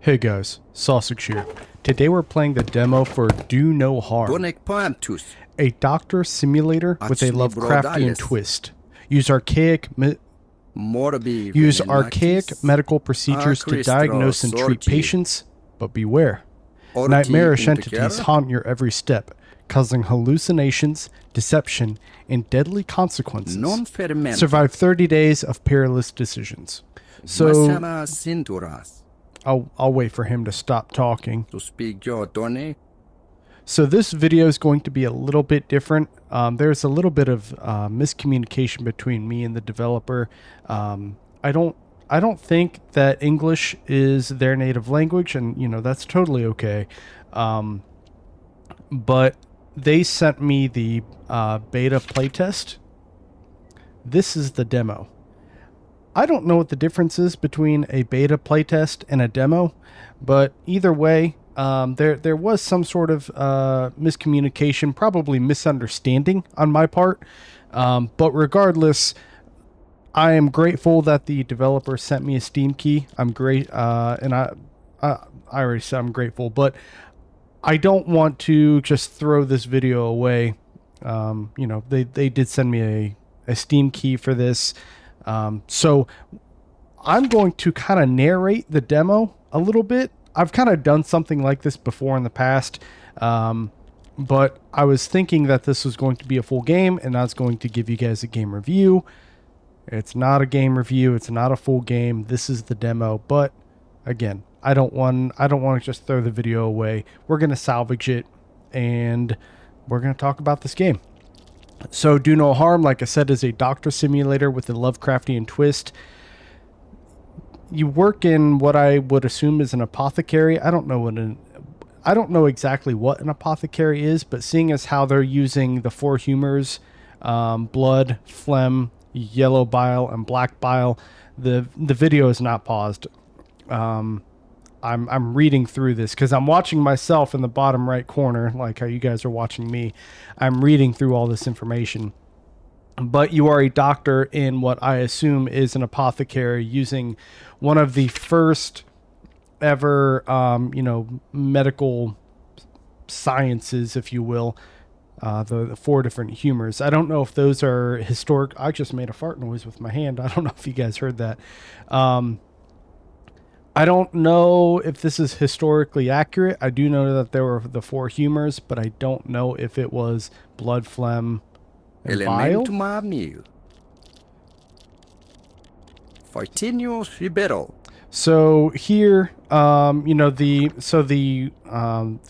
Hey guys, Sausage here. Today we're playing the demo for Do No Harm, a doctor simulator with a Lovecraftian twist. Use archaic medical procedures to diagnose and treat patients, but beware. Nightmarish entities haunt your every step, causing hallucinations, deception, and deadly consequences. Survive 30 days of perilous decisions. So I'll wait for him to stop talking. So this video is going to be a little bit different. There's a little bit of miscommunication between me and the developer. I don't think that English is their native language, and that's totally okay. But they sent me the beta playtest. This is the demo. I don't know what the difference is between a beta playtest and a demo, but either way, there was some sort of miscommunication, probably misunderstanding on my part. But regardless, I am grateful that the developer sent me a Steam key. I'm great, and I already said I'm grateful, but I don't want to just throw this video away. They did send me a Steam key for this. So I'm going to kind of narrate the demo a little bit. I've kind of done something like this before in the past, but I was thinking that this was going to be a full game, and I was going to give you guys a game review. It's not a game review. It's not a full game. This is the demo, but again, I don't want to just throw the video away. We're going to salvage it, and we're going to talk about this game. So Do No Harm, like I said, is a doctor simulator with a Lovecraftian twist. You work in what I would assume is an apothecary. I don't know exactly what an apothecary is, but seeing as how they're using the four humors, blood, phlegm, yellow bile, and black bile, the video is not paused. I'm reading through this because I'm watching myself in the bottom right corner, like how you guys are watching me. I'm reading through all this information. But you are a doctor in what I assume is an apothecary, using one of the first ever, medical sciences, if you will, the four different humors. I don't know if those are historic. I just made a fart noise with my hand. I don't know if you guys heard that. I don't know if this is historically accurate. I do know that there were the four humors, but I don't know if it was blood, phlegm, and bile. So here, the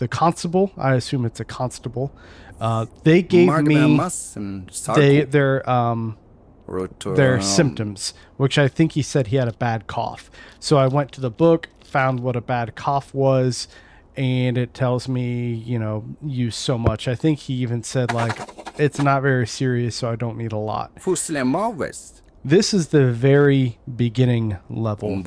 constable, I assume it's a constable, they gave me their symptoms, which I think he said he had a bad cough. So I went to the book, found what a bad cough was, and it tells me, use so much. I think he even said, like, it's not very serious, so I don't need a lot. This is the very beginning level.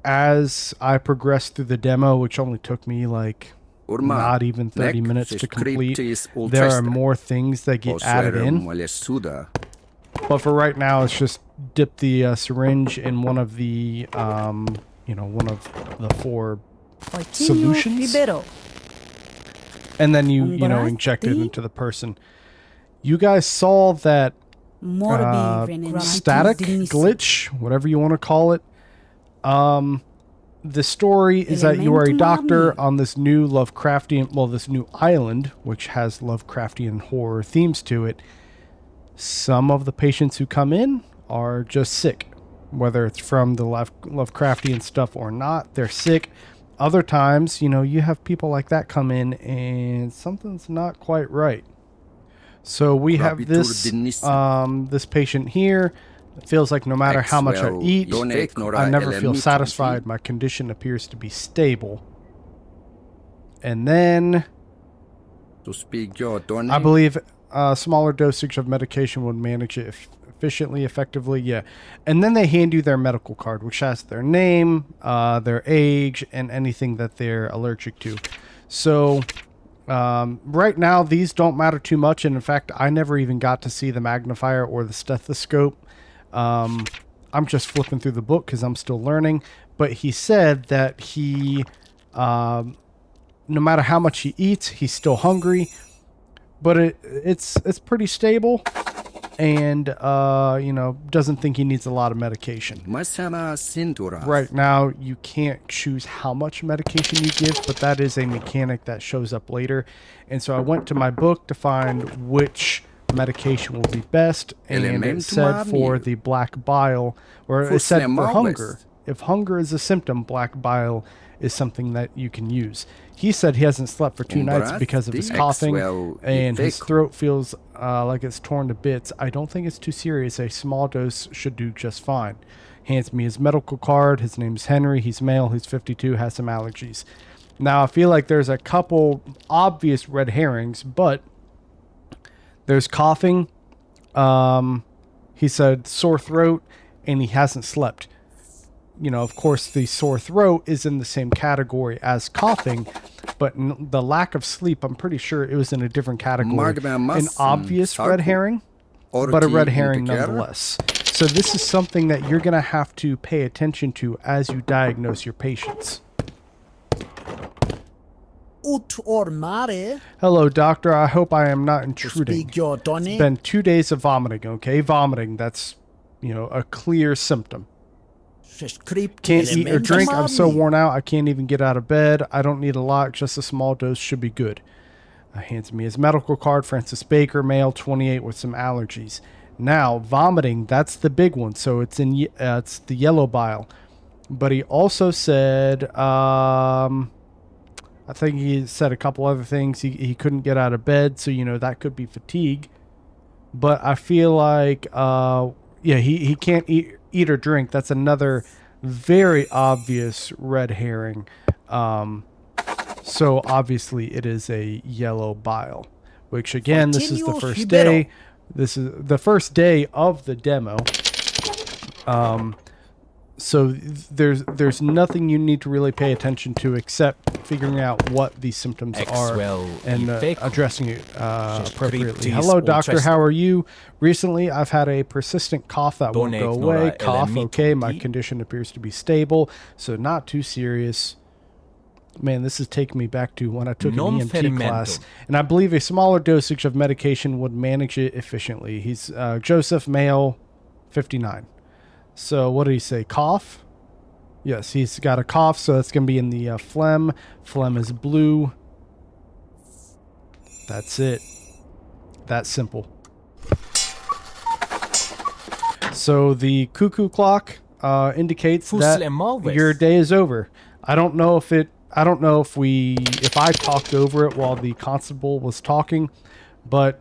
As I progressed through the demo, which only took me like not even 30 minutes to complete, there are more things that get added in. But for right now, it's just dip the syringe in one of the, one of the four solutions, and then you inject it into the person. You guys saw that static glitch, whatever you want to call it. The story is that you are a doctor on this new this new island, which has Lovecraftian horror themes to it. Some of the patients who come in are just sick, whether it's from the Lovecraftian stuff or not. They're sick. Other times, you have people like that come in and something's not quite right. So we have this patient here. It feels like no matter how much I eat, I never feel satisfied. My condition appears to be stable. And then I believe a smaller dosage of medication would manage it efficiently, effectively. Yeah. And then they hand you their medical card, which has their name, their age, and anything that they're allergic to. So right now, these don't matter too much. And in fact, I never even got to see the magnifier or the stethoscope. I'm just flipping through the book because I'm still learning. but he said that he, no matter how much he eats, he's still hungry, but it's pretty stable, and doesn't think he needs a lot of medication. Right now, you can't choose how much medication you give, but that is a mechanic that shows up later. And so I went to my book to find which medication will be best, and it said for the black bile, or it said for hunger. If hunger is a symptom, black bile is something that you can use. He said he hasn't slept for 2 nights because of his coughing, and his throat feels like it's torn to bits. I don't think it's too serious. A small dose should do just fine. Hands me his medical card. His name's Henry. He's male. He's 52. Has some allergies. Now, I feel like there's a couple obvious red herrings, but there's coughing. He said sore throat, and he hasn't slept. Of course, the sore throat is in the same category as coughing, but the lack of sleep, I'm pretty sure it was in a different category. An obvious red herring, but a red herring nonetheless. So this is something that you're going to have to pay attention to as you diagnose your patients. Hello, doctor. I hope I am not intruding. It's been 2 days of vomiting, okay? Vomiting, that's, a clear symptom. Can't eat or drink. I'm so worn out, I can't even get out of bed. I don't need a lot. Just a small dose should be good. Hands me his medical card. Francis Baker, male, 28, with some allergies. Now, vomiting, that's the big one. So it's it's the yellow bile. But he also said, I think he said a couple other things. He couldn't get out of bed, so that could be fatigue. But I feel like he can't eat or drink. That's another very obvious red herring. So obviously it is a yellow bile, which again, this is the first day. This is the first day of the demo. So there's nothing you need to really pay attention to except figuring out what these symptoms are and addressing it appropriately. Hello, doctor. How are you? Recently, I've had a persistent cough that won't go away. Cough, okay. My condition appears to be stable, so not too serious. Man, this is taking me back to when I took an EMT class, and I believe a smaller dosage of medication would manage it efficiently. He's Joseph, male, 59. So what did he say? Cough? Yes, he's got a cough, so that's going to be in the phlegm. Phlegm is blue. That's it. That's simple. So the cuckoo clock indicates that your day is over. I don't know if I talked over it while the constable was talking, but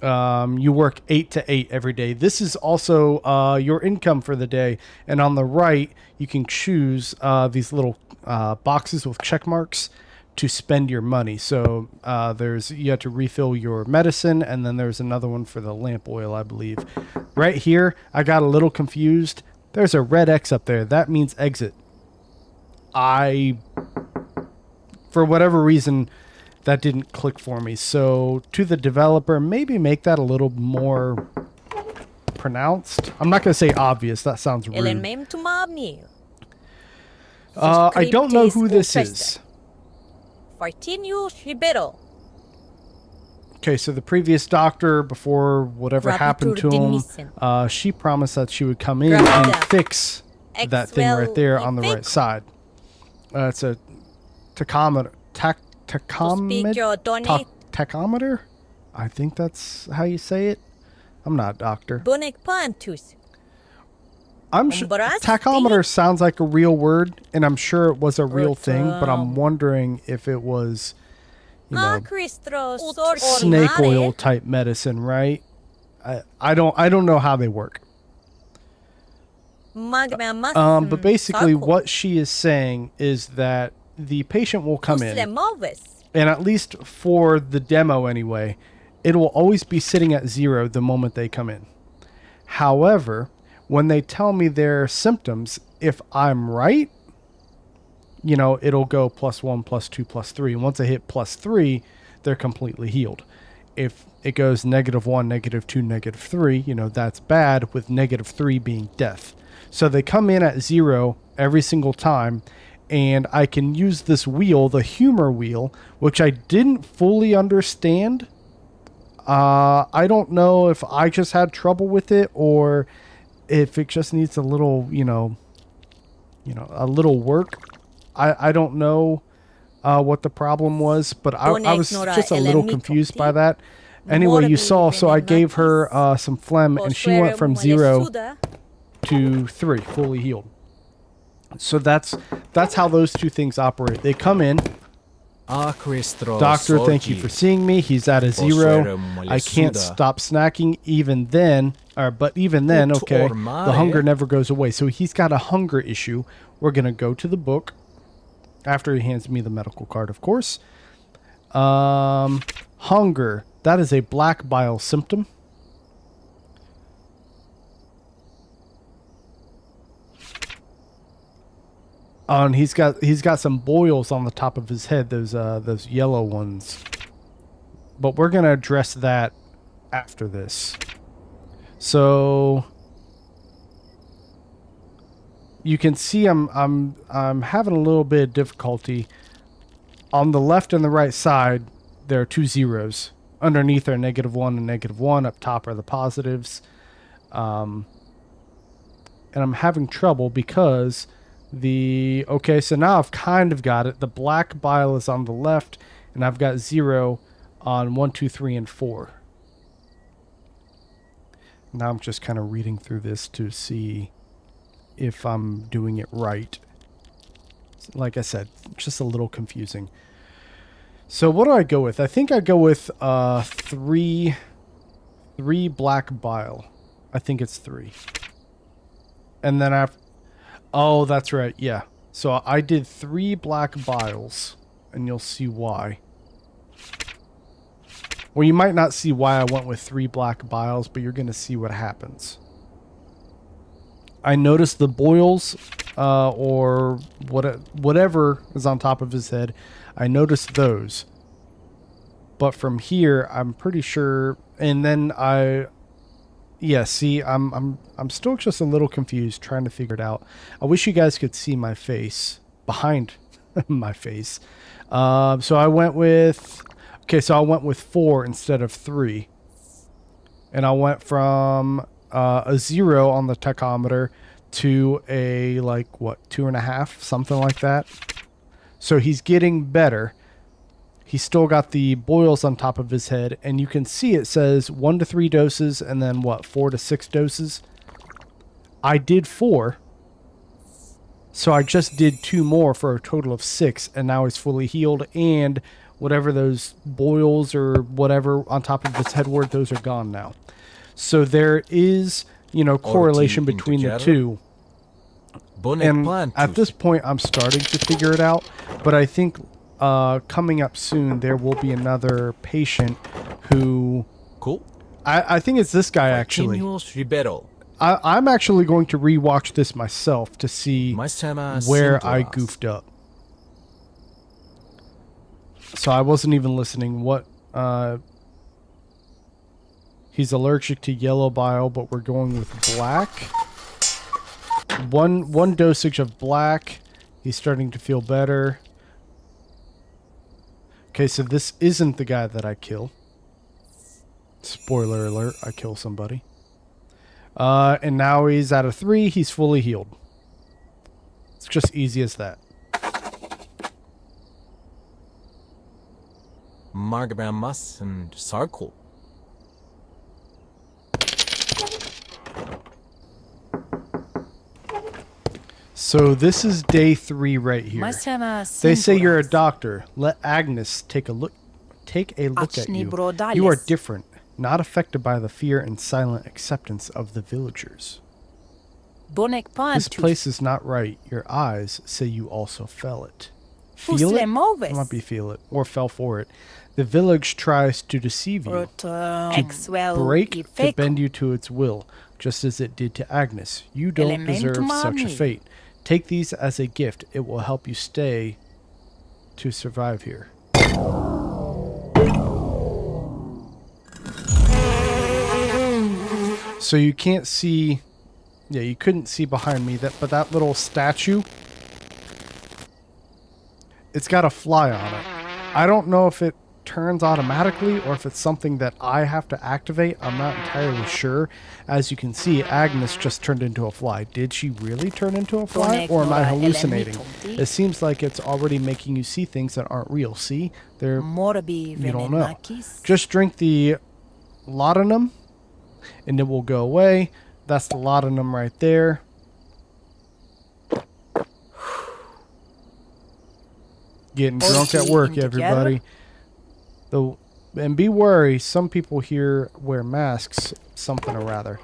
you work 8 to 8 every day. This is also your income for the day. And on the right, you can choose these little boxes with check marks to spend your money. So you have to refill your medicine, and then there's another one for the lamp oil, I believe. Right here, I got a little confused. There's a red X up there. That means exit. For whatever reason, that didn't click for me. So to the developer, maybe make that a little more pronounced. I'm not going to say obvious. That sounds rude. I don't know who this is. Okay, so the previous doctor, before whatever happened to him, she promised that she would come in and fix that thing right there on the right side. It's a tachometer. Tachometer? I think that's how you say it. I'm not a doctor. I'm sure tachometer sounds like a real word, and I'm sure it was a real thing, but I'm wondering if it was, snake oil type medicine, right? I don't know how they work. But basically what she is saying is that the patient will come in, and at least for the demo anyway, it will always be sitting at 0 the moment they come in. However, when they tell me their symptoms, if I'm right, it'll go +1, +2, +3. And once I hit +3, they're completely healed. If it goes -1, -2, -3, that's bad, with -3 being death. So they come in at 0, every single time. And I can use this wheel, the humor wheel, which I didn't fully understand. I don't know if I just had trouble with it or if it just needs a little, a little work. I don't know what the problem was, but I was just a little confused by that. Anyway, you saw, so I gave her some phlegm, and she went from 0 to 3, fully healed. So that's how those two things operate. They come in. Doctor, thank you for seeing me. He's at a 0. I can't stop snacking even then. But even then, okay, the hunger never goes away. So he's got a hunger issue. We're going to go to the book. After he hands me the medical card, of course. Hunger. That is a black bile symptom. And he's got some boils on the top of his head, those yellow ones. But we're gonna address that after this. So you can see I'm having a little bit of difficulty. On the left and the right side, there are 2 zeros. Underneath are -1 and -1. Up top are the positives. And I'm having trouble because okay, so now I've kind of got it. The black bile is on the left, and I've got 0 on 1, 2, 3, and 4. Now I'm just kind of reading through this to see if I'm doing it right. Like I said, just a little confusing. So what do I go with? I think I go with 3 black bile. I think it's 3. And then oh, that's right. Yeah. So I did 3 black biles, and you'll see why. Well, you might not see why I went with 3 black biles, but you're going to see what happens. I noticed the boils, or whatever is on top of his head. I noticed those. But from here, I'm pretty sure, and then yeah, see, I'm still just a little confused trying to figure it out. I wish you guys could see my face behind my face. So I went with 4 instead of 3. And I went from a 0 on the tachometer to a 2.5, something like that. So he's getting better. He's still got the boils on top of his head, and you can see it says 1 to 3 doses, and then 4 to 6 doses. I did 4, so I just did 2 more for a total of 6, and now he's fully healed, and whatever those boils or whatever on top of his head were, those are gone now. So there is, correlation between the two. And at this point, I'm starting to figure it out, but I think coming up soon, there will be another patient who... Cool. I think it's this guy, actually. I'm actually going to rewatch this myself to see where I goofed up. So I wasn't even listening. He's allergic to yellow bile, but we're going with black. One dosage of black. He's starting to feel better. Okay, so this isn't the guy that I kill. Spoiler alert, I kill somebody. And now he's at a 3. He's fully healed. It's just easy as that. Margabamas and Sarkle. So this is day 3 right here. They say you're a doctor. Let Agnes take a look at you. You are different, not affected by the fear and silent acceptance of the villagers. This place is not right. Your eyes say you also fell it. Feel it? Might be feel it, or fell for it. The village tries to deceive you, to break, to bend you to its will, just as it did to Agnes. You don't deserve such a fate. Take these as a gift. It will help you stay to survive here. So you can't see Yeah, you couldn't see behind me, but that little statue, it's got a fly on it. I don't know if it turns automatically or if it's something that I have to activate. I'm not entirely sure. As you can see, Agnes just turned into a fly. Did she really turn into a fly, or am I hallucinating? It seems like it's already making you see things that aren't real. See? You don't know. Just drink the laudanum and it will go away. That's the laudanum right there. Getting drunk at work, everybody. And be wary, some people here wear masks, something or rather.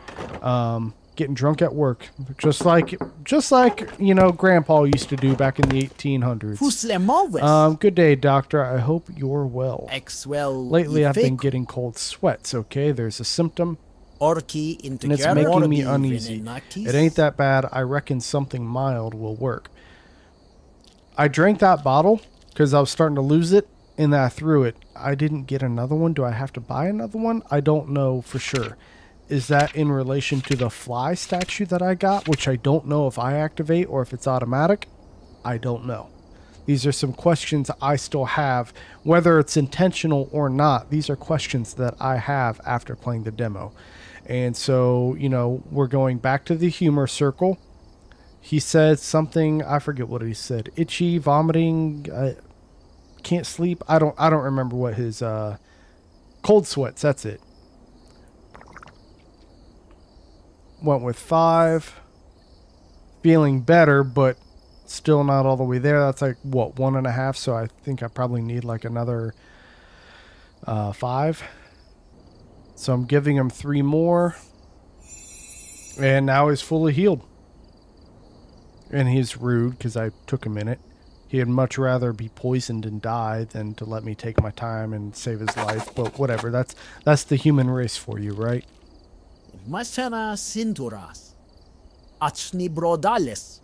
Getting drunk at work, just like you know, Grandpa used to do back in the 1800s. Good day, doctor. I hope you're well. Lately, I've been getting cold sweats. Okay, there's a symptom, and it's making me uneasy. It ain't that bad. I reckon something mild will work. I drank that bottle because I was starting to lose it, and then I threw it. I didn't get another one. Do I have to buy another one? I don't know for sure. Is that in relation to the fly statue that I got, which I don't know if I activate or if it's automatic? I don't know. These are some questions I still have. Whether it's intentional or not, these are questions that I have after playing the demo. And so, you know, we're going back to the humor circle. He said something, I forget what he said. Itchy, vomiting, can't sleep. I don't remember what his cold sweats, that's it. Went with 5. Feeling better, but still not all the way there. That's like what, 1.5, so I think I probably need like another 5. So I'm giving him 3 more. And now he's fully healed. And he's rude because I took a minute. He'd much rather be poisoned and die than to let me take my time and save his life. But whatever, that's the human race for you, right? Masana cinturas. Achni brodales.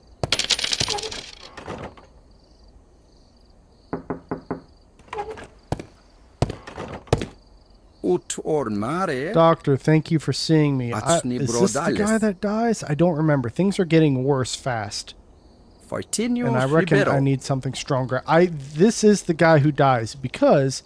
Doctor, thank you for seeing me. Is this the guy that dies? I don't remember. Things are getting worse fast. And I reckon I need something stronger. This is the guy who dies because,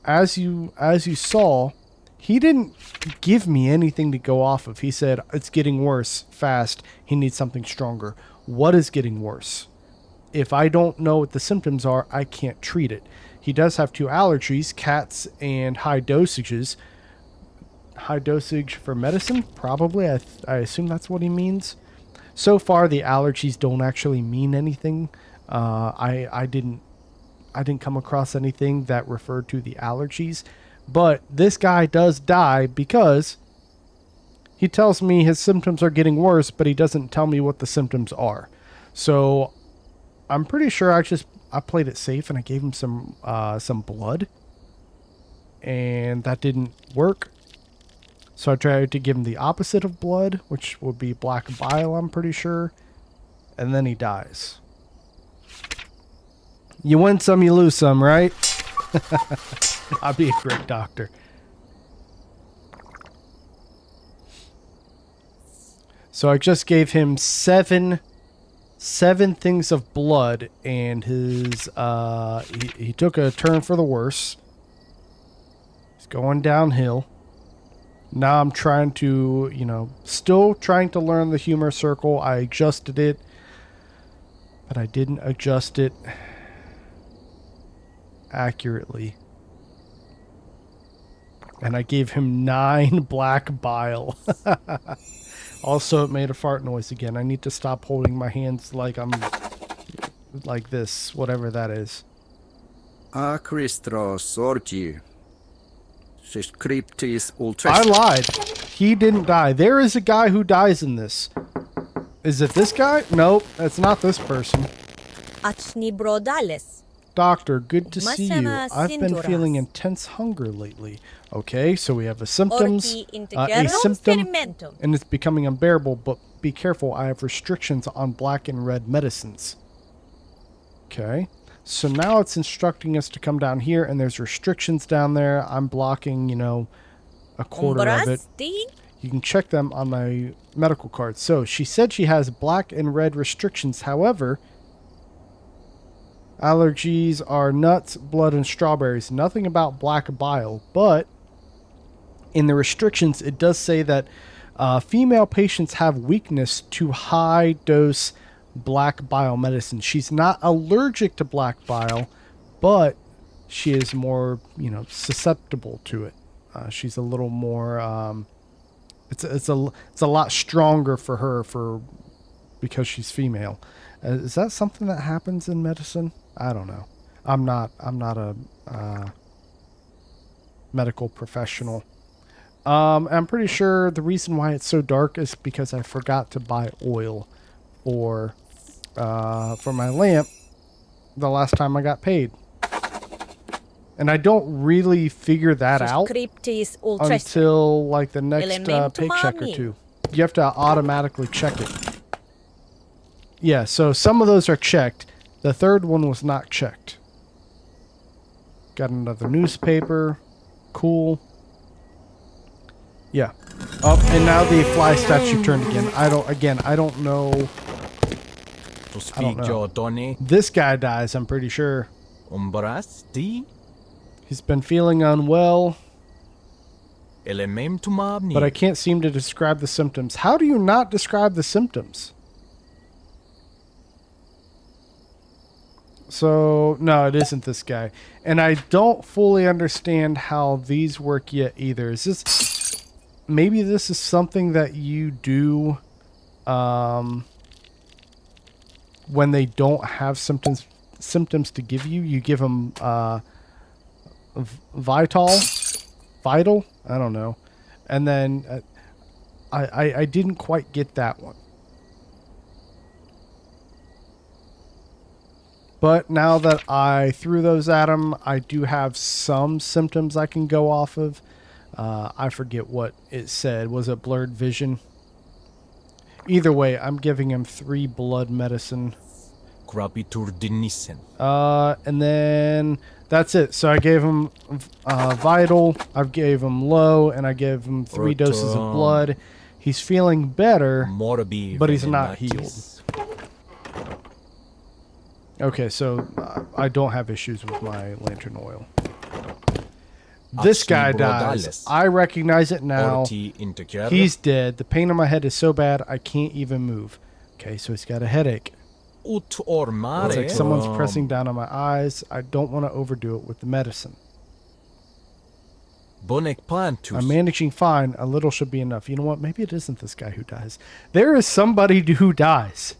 as you saw, he didn't give me anything to go off of. He said, it's getting worse fast. He needs something stronger. What is getting worse? If I don't know what the symptoms are, I can't treat it. He does have 2 allergies, cats and high dosages. High dosage for medicine? Probably. I assume that's what he means. So far, the allergies don't actually mean anything. I didn't come across anything that referred to the allergies. But this guy does die because he tells me his symptoms are getting worse, but he doesn't tell me what the symptoms are. So I'm pretty sure I played it safe and I gave him some blood, and that didn't work. So I tried to give him the opposite of blood, which would be black bile, I'm pretty sure. And then he dies. You win some, you lose some, right? I'll be a great doctor. So I just gave him 7 things of blood, and his he took a turn for the worse. He's going downhill. Now I'm trying to, still trying to learn the humor circle. I adjusted it, but I didn't adjust it accurately. And I gave him 9 black bile. Also, it made a fart noise again. I need to stop holding my hands like I'm like this, whatever that is. I lied. He didn't die. There is a guy who dies in this. Is it this guy? Nope, it's not this person. Doctor, good to see you. I've been feeling intense hunger lately. Okay, so we have a symptom, and it's becoming unbearable, but be careful, I have restrictions on black and red medicines. Okay, so now it's instructing us to come down here, and there's restrictions down there. I'm blocking, a quarter of it. You can check them on my medical card. So she said she has black and red restrictions. However, allergies are nuts, blood, and strawberries. Nothing about black bile. But in the restrictions, it does say that female patients have weakness to high-dose black bile medicine. She's not allergic to black bile, but she is more, susceptible to it. She's a little more. It's a lot stronger for her because she's female. Is that something that happens in medicine? I don't know. I'm not a medical professional. I'm pretty sure the reason why it's so dark is because I forgot to buy oil for my lamp the last time I got paid. And I don't really figure that out until like the next paycheck or two. You have to automatically check it. Yeah, so some of those are checked. The third one was not checked. Got another newspaper. Cool. Yeah. Oh, and now the fly statue turned again. I don't know. To speak Jordani, This guy dies, I'm pretty sure. Umbrasti, He's been feeling unwell, Elemem to Mabni. but I can't seem to describe the symptoms. How do you not describe the symptoms? So, no, it isn't this guy. And I don't fully understand how these work yet either. Is this... Maybe this is something that you do when they don't have symptoms to give you. You give them vital, I don't know. And then I didn't quite get that one. But now that I threw those at him, I do have some symptoms I can go off of. I forget what it said. Was it blurred vision? Either way, I'm giving him 3 blood medicine. And then that's it. So I gave him vital, I gave him low, and I gave him 3 doses of blood. He's feeling better, but he's not healed. Okay, so I don't have issues with my lantern oil. This guy dies. I recognize it now. He's dead. The pain on my head is so bad I can't even move. Okay, so he's got a headache. It's like someone's pressing down on my eyes. I don't want to overdo it with the medicine. I'm managing fine. A little should be enough. You know what? Maybe it isn't this guy who dies. There is somebody who dies.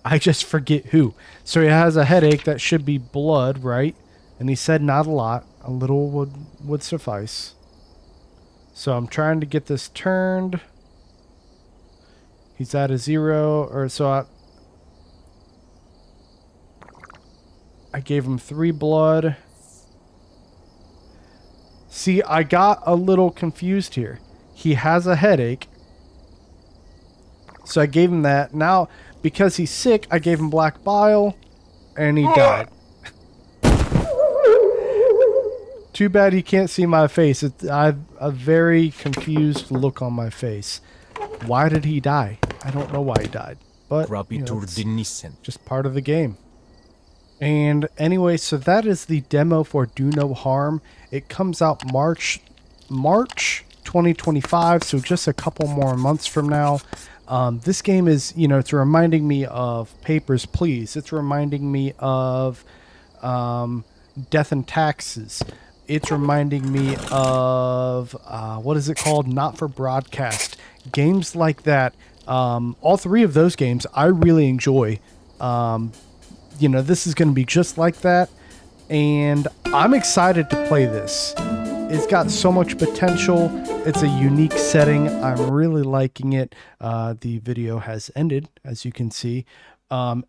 I just forget who. So he has a headache. That should be blood, right? And he said not a lot. A little would suffice. So I'm trying to get this turned. He's at a 0. Or so I gave him 3 blood. See, I got a little confused here. He has a headache. So I gave him that. Now, because he's sick, I gave him black bile. And he died. Too bad you can't see my face. I have a very confused look on my face. Why did he die? I don't know why he died. But it's just part of the game. And anyway, so that is the demo for Do No Harm. It comes out March 2025, so just a couple more months from now. This game is, it's reminding me of Papers, Please. It's reminding me of Death and Taxes. It's reminding me of, what is it called? Not for Broadcast. Games like that. All 3 of those games I really enjoy. This is going to be just like that. And I'm excited to play this. It's got so much potential. It's a unique setting. I'm really liking it. The video has ended, as you can see.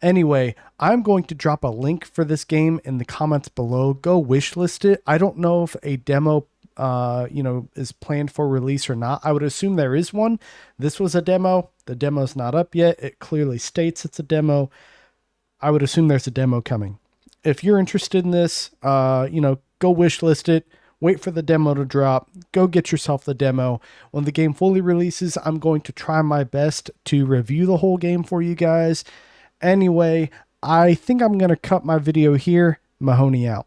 Anyway, I'm going to drop a link for this game in the comments below. Go wishlist it. I don't know if a demo, is planned for release or not. I would assume there is one. This was a demo. The demo's not up yet. It clearly states it's a demo. I would assume there's a demo coming. If you're interested in this, go wishlist it. Wait for the demo to drop. Go get yourself the demo. When the game fully releases, I'm going to try my best to review the whole game for you guys. Anyway, I think I'm going to cut my video here. Mahoney out.